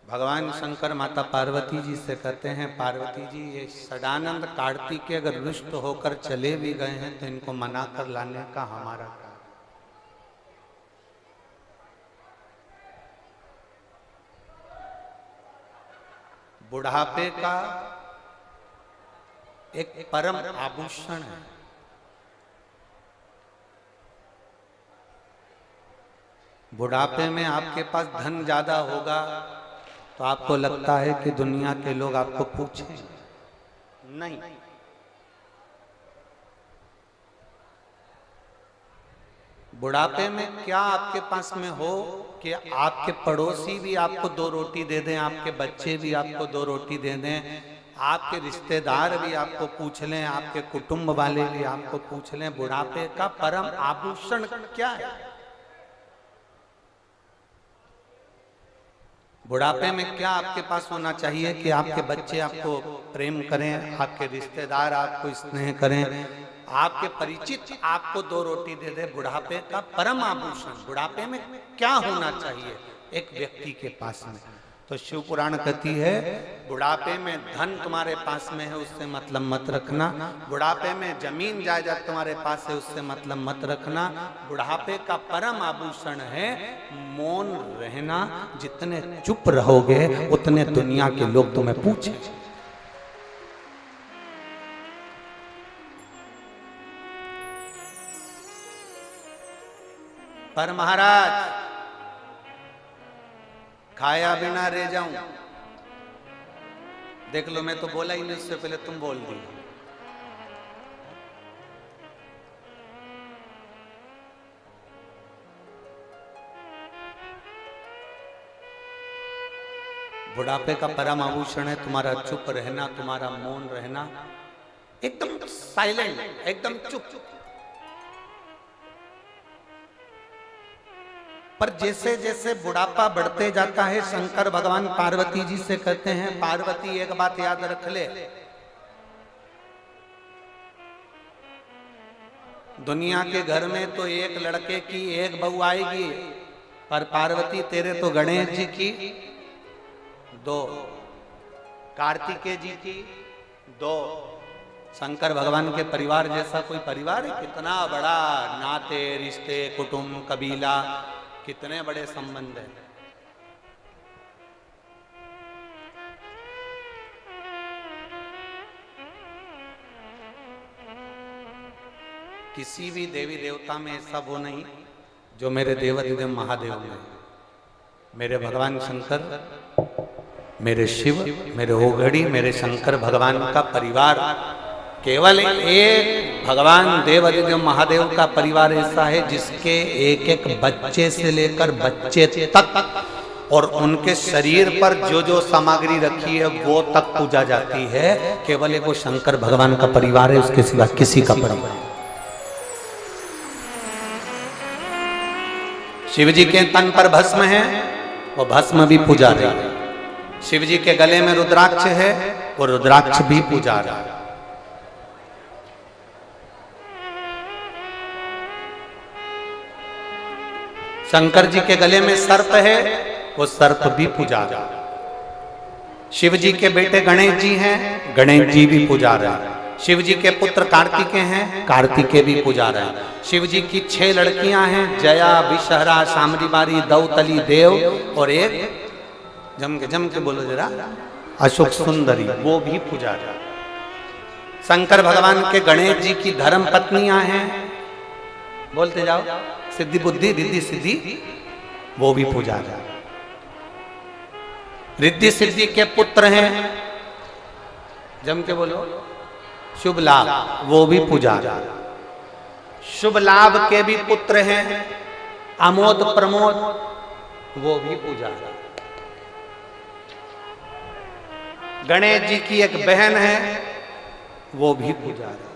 भगवान शंकर माता पार्वती जी से कहते हैं, पार्वती जी ये सदानंद कार्तिक अगर रुष्ट होकर चले भी गए हैं तो इनको मना कर लाने का हमारा काम। बुढ़ापे का एक परम आभूषण है। बुढ़ापे में आपके पास धन ज्यादा होगा तो आपको लगता है कि दुनिया के लोग आपको पूछें, नहीं। बुढ़ापे में क्या आपके पास में हो कि आपके पड़ोसी भी आपको 2 रोटी दे दें, आपके बच्चे भी आपको 2 रोटी दे दें, आपके रिश्तेदार भी आपको पूछ लें, आपके कुटुंब वाले भी आपको पूछ लें। बुढ़ापे का परम आभूषण क्या है? बुढ़ापे में क्या आपके पास होना चाहिए कि आपके बच्चे आपको प्रेम करें, आपके रिश्तेदार आपको स्नेह करें, आपके परिचित आपको 2 रोटी दे दे। बुढ़ापे का परम आभूषण बुढ़ापे में क्या होना चाहिए एक व्यक्ति के पास में? तो शिव पुराण कहती है, बुढ़ापे में धन तुम्हारे पास में है उससे मतलब मत रखना, बुढ़ापे में जमीन जायदाद तुम्हारे पास है उससे मतलब मत रखना। बुढ़ापे का परम आभूषण है मौन रहना। जितने चुप रहोगे उतने दुनिया के लोग तुम्हें पूछेंगे। पर महाराज खाया बिना रह जाऊं, देख लो, मैं तो बोला ही नहीं, उससे पहले तुम बोल दी। बुढ़ापे का परम आभूषण है तुम्हारा चुप रहना, तुम्हारा मौन रहना, एकदम साइलेंट, एकदम चुप। पर जैसे जैसे बुढ़ापा बढ़ते जाता है, शंकर भगवान पार्वती जी से कहते हैं, पार्वती एक बात याद रख ले, दुनिया के घर में तो एक लड़के की एक बहू आएगी, पर पार्वती तेरे तो गणेश जी की 2, कार्तिकेय जी की 2, शंकर भगवान के परिवार जैसा कोई परिवार है? कितना बड़ा नाते रिश्ते कुटुंब कबीला, कितने बड़े संबंध है। किसी भी देवी देवता में ऐसा वो नहीं जो मेरे देवाधिदेव महादेव में, मेरे भगवान शंकर, मेरे शिव, मेरे ओघड़ी, मेरे शंकर भगवान का परिवार, केवल एक भगवान देवाधिदेव महादेव का परिवार ऐसा है जिसके एक एक बच्चे से लेकर बच्चे तक और उनके शरीर पर जो जो सामग्री रखी है वो तक पूजा जाती है। केवल एक वो शंकर भगवान का परिवार है, उसके सिवा किसी का परिवार। शिव जी के तन पर भस्म है, वो भस्म भी पूजा रही है। शिव जी के गले में रुद्राक्ष है, वो रुद्राक्ष भी पूजा रहा है। शंकर जी के गले में सर्प है, वो सर्प भी पूजा रहा है। शिव जी के बेटे गणेश जी हैं, गणेश जी भी पूजा रहे हैं। शिव जी के पुत्र कार्तिकेय हैं, कार्तिकेय भी पूजा रहे हैं। शिव जी की 6 लड़कियां हैं, जया, विषहरा, शामरीबारी, दौतली, देव और एक जम के बोलो जरा, अशोक सुंदरी, वो भी पूजा रहा है। शंकर भगवान के गणेश जी की धर्म पत्नियां हैं, बोलते जाओ, सिद्धि बुद्धि रिद्धि सिद्धि, वो भी पूजा रहा। रिद्धि सिद्धि के पुत्र हैं, जम के बोलो, शुभ लाभ, वो भी पूजा रहा। शुभ लाभ के भी पुत्र हैं, आमोद प्रमोद, वो भी पूजा रहा। गणेश जी की एक बहन है, वो भी पूजा रहा।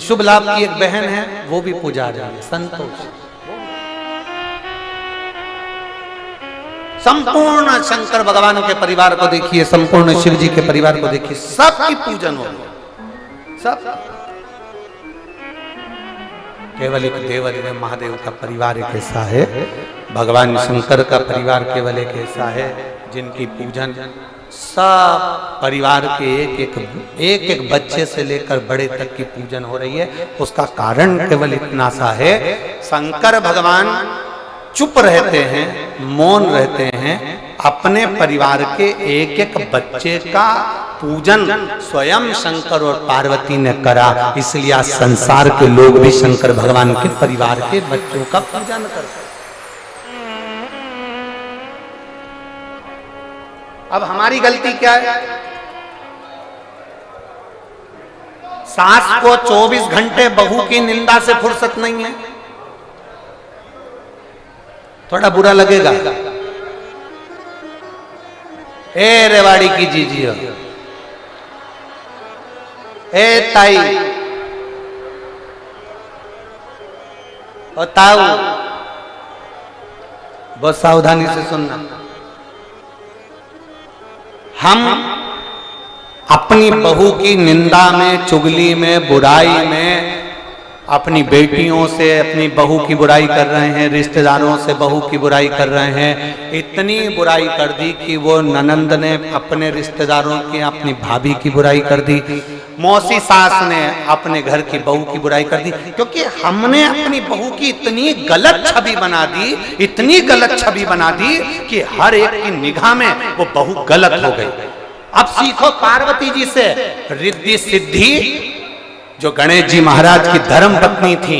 शुभ लाभ की एक बहन है, वो भी पूजा रही है, संतोष। संपूर्ण शंकर भगवान के परिवार को देखिए, संपूर्ण शिव जी के परिवार को देखिए, सबकी पूजन हो रही, सब। केवल एक देव महादेव का परिवार एक ऐसा है, भगवान शंकर का परिवार केवल एक ऐसा है जिनकी पूजन सब परिवार के एक बच्चे से लेकर बड़े तक की पूजन हो रही है। उसका कारण केवल इतना सा है, शंकर भगवान चुप रहते हैं, मौन रहते हैं, अपने परिवार के एक बच्चे का पूजन स्वयं शंकर और पार्वती ने करा, इसलिए आज संसार के लोग भी शंकर भगवान के परिवार के बच्चों का पूजन करते हैं। अब हमारी गलती क्या है? सास को 24 घंटे बहू की निंदा से फुर्सत नहीं है। थोड़ा बुरा लगेगा। ए रेवाड़ी की जीजी हो, ए ताई और ताऊ, बहुत सावधानी से सुनना। हम अपनी बहू की निंदा में, चुगली में, बुराई में अपनी बेटियों से अपनी बहू की बुराई कर रहे हैं, रिश्तेदारों से बहू की बुराई कर रहे हैं। इतनी बुराई कर दी कि वो ननंद ने अपने रिश्तेदारों की, अपनी भाभी की बुराई कर दी, मौसी सास ने अपने घर की बहू की बुराई कर दी, क्योंकि हमने अपनी बहू की इतनी गलत छवि बना दी, इतनी गलत छवि बना दी कि हर एक की निगाह में वो बहू गलत हो गई। अब सीखो पार्वती जी से। रिद्धि सिद्धि जो गणेश जी महाराज की धर्म पत्नी थी,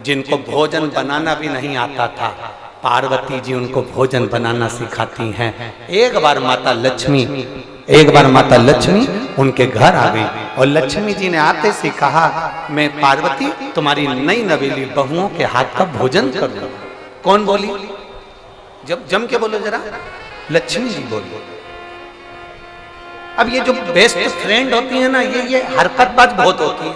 जिनको भोजन बनाना भी नहीं आता था, पार्वती जी उनको भोजन बनाना सिखाती हैं। एक बार माता लक्ष्मी उनके घर आ गई और लक्ष्मी जी ने आते से कहा, मैं पार्वती तुम्हारी नई नवेली बहुओं के हाथ का भोजन करूं। कौन बोली? जब जम के बोलो जरा। लक्ष्मी जी बोली। अब ये जो बेस्ट फ्रेंड होती है ना, ये हरकतबाज बहुत होती है।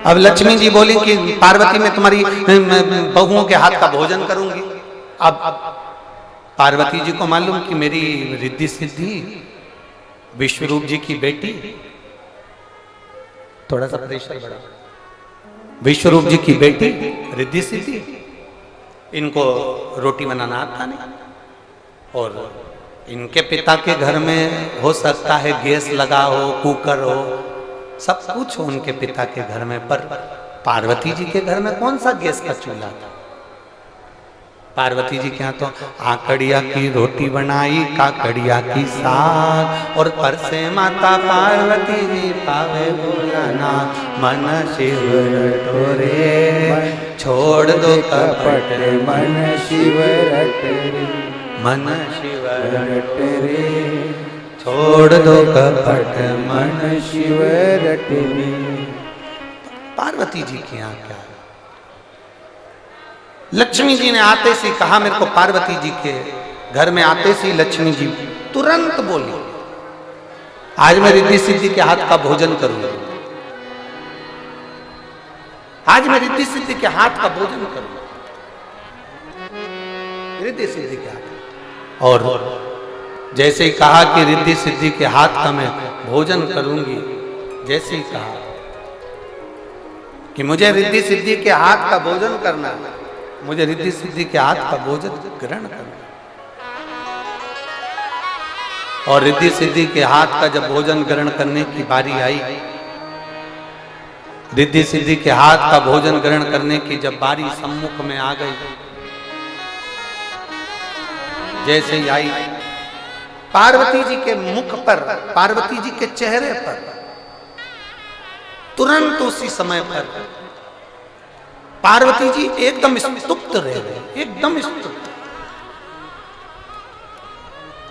अब लक्ष्मी जी बोली कि पार्वती मैं तुम्हारी बहुओं के हाथ का भोजन करूंगी। अब पार्वती जी को मालूम कि मेरी रिद्धि सिद्धि विश्वरूप जी की बेटी, थोड़ा सा प्रेशर बढ़ा, विश्वरूप जी की बेटी रिद्धि सिद्धि, इनको रोटी बनाना आता नहीं, और इनके पिता के घर में हो सकता है गैस लगा हो, कुकर हो, सब कुछ हो उनके पिता के घर में, पर पार्वती जी के घर में कौन सा गैस का चूल्हा था? पार्वती जी के यहाँ तो आकड़िया की रोटी बनाई, काकड़िया की साग, और पर से माता पार्वती जी पावे भोलाना, मन शिव रटोरे छोड़ दो कपट, मन शिव रटोरे, मन शिव रटोरे छोड़ दो कपट, मन शिव रटोरे। पार्वती जी के यहाँ क्या? लक्ष्मी जी ने आते से कहा, मेरे को पार्वती जी के घर में आते से लक्ष्मी जी तुरंत बोली, आज मैं रिद्धि सिद्धि के हाथ का भोजन करूंगी, आज मैं रिद्धि सिद्धि के हाथ का भोजन करूंगी, रिद्धि सिद्धि के हाथ। और जैसे ही कहा कि रिद्धि सिद्धि के हाथ का मैं भोजन करूंगी, जैसे ही कहा कि मुझे रिद्धि सिद्धि के हाथ का भोजन करना, मुझे रिद्धि सिद्धि के हाथ का भोजन ग्रहण करना, और रिद्धि सिद्धि के हाथ का जब भोजन ग्रहण करने की बारी आई, रिद्धि सिद्धि के हाथ का भोजन ग्रहण करने की जब बारी सम्मुख में आ गई, जैसे ही आई, पार्वती जी के मुख पर, पार्वती जी के चेहरे पर तुरंत उसी समय पर पार्वती जी एकदम स्तुप्त रह गए, एकदम स्तुप्त।